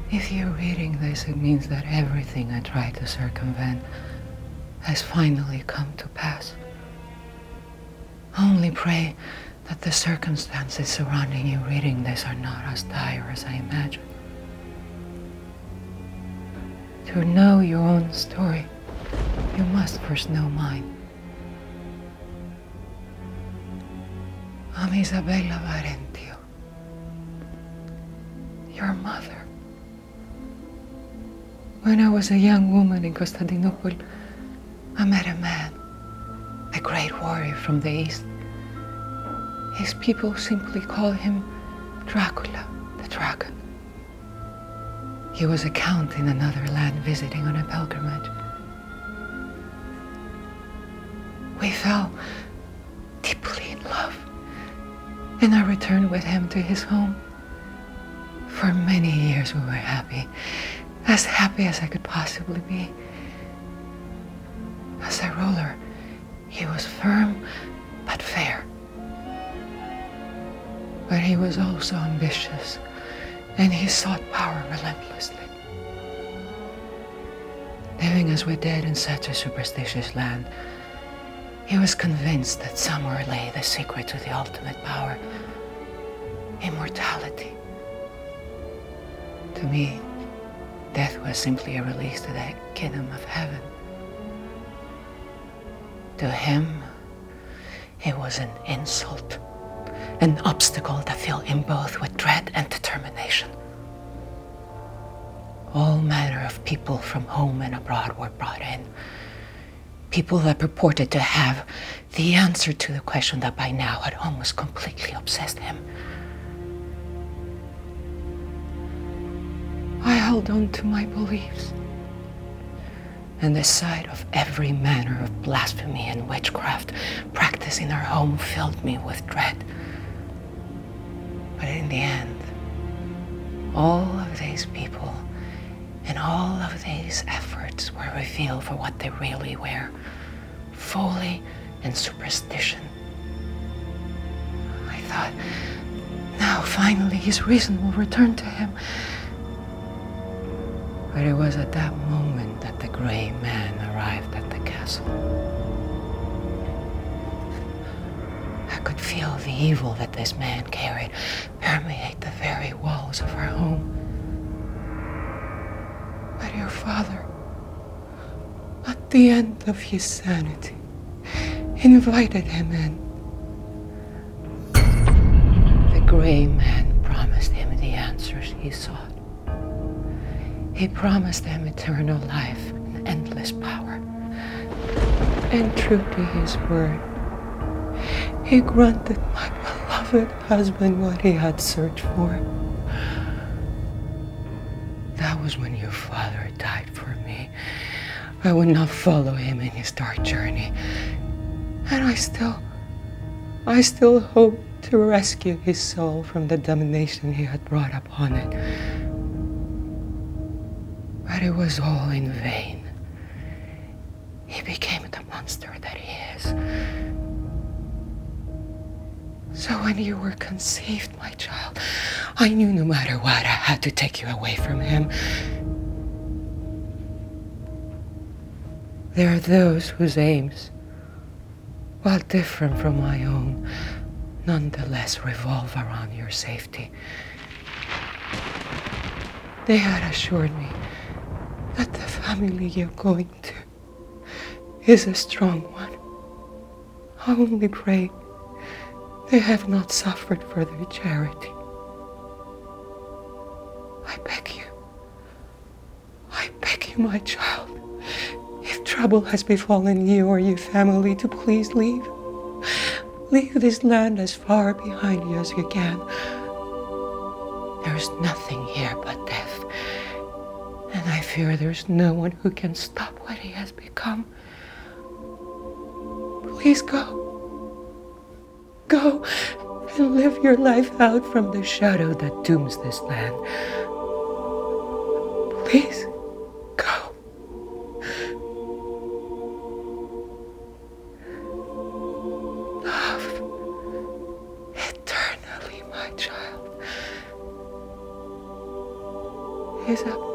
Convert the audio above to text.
If you're reading this, it means that everything I tried to circumvent has finally come to pass. Only pray that the circumstances surrounding you reading this are not as dire as I imagine. To know your own story, you must first know mine. I'm Isabella Varentio, your mother. When I was a young woman in Constantinople, I met a man, a great warrior from the east. His people simply call him Dracula, the dragon. He was a count in another land visiting on a pilgrimage. We fell deeply in love, and I returned with him to his home. For many years we were happy as I could possibly be. As a ruler, he was firm but fair. But he was also ambitious, and he sought power relentlessly. Living as we did in such a superstitious land, he was convinced that somewhere lay the secret to the ultimate power, immortality. To me, death was simply a release to the kingdom of heaven. To him, it was an insult, an obstacle that filled him both with dread and determination. All manner of people from home and abroad were brought in. People that purported to have the answer to the question that by now had almost completely obsessed him. I held on to my beliefs, and the sight of every manner of blasphemy and witchcraft practiced in our home filled me with dread. But in the end, all of these people and all of these efforts were revealed for what they really were: folly and superstition. I thought, now finally his reason will return to him. But it was at that moment that the gray man arrived at the castle. I could feel the evil that this man carried permeate the very walls of our home. But your father, at the end of his sanity, invited him in. The gray man promised him the answers he sought. He promised him eternal life and endless power. And true to his word, he granted my beloved husband what he had searched for. That was when your father died for me. I would not follow him in his dark journey. And I still hope to rescue his soul from the damnation he had brought upon it. But it was all in vain. He became the monster that he is. So when you were conceived, my child, I knew no matter what, I had to take you away from him. There are those whose aims, while different from my own, nonetheless revolve around your safety. They had assured me that the family you're going to is a strong one. I only pray they have not suffered for their charity. I beg you, my child, if trouble has befallen you or your family, to please leave. Leave this land as far behind you as you can. There is nothing here but death, and I fear there's no one who can stop what he has become. Please go. Go and live your life out from the shadow that dooms this land. Please, go. Love eternally, my child. Isabella.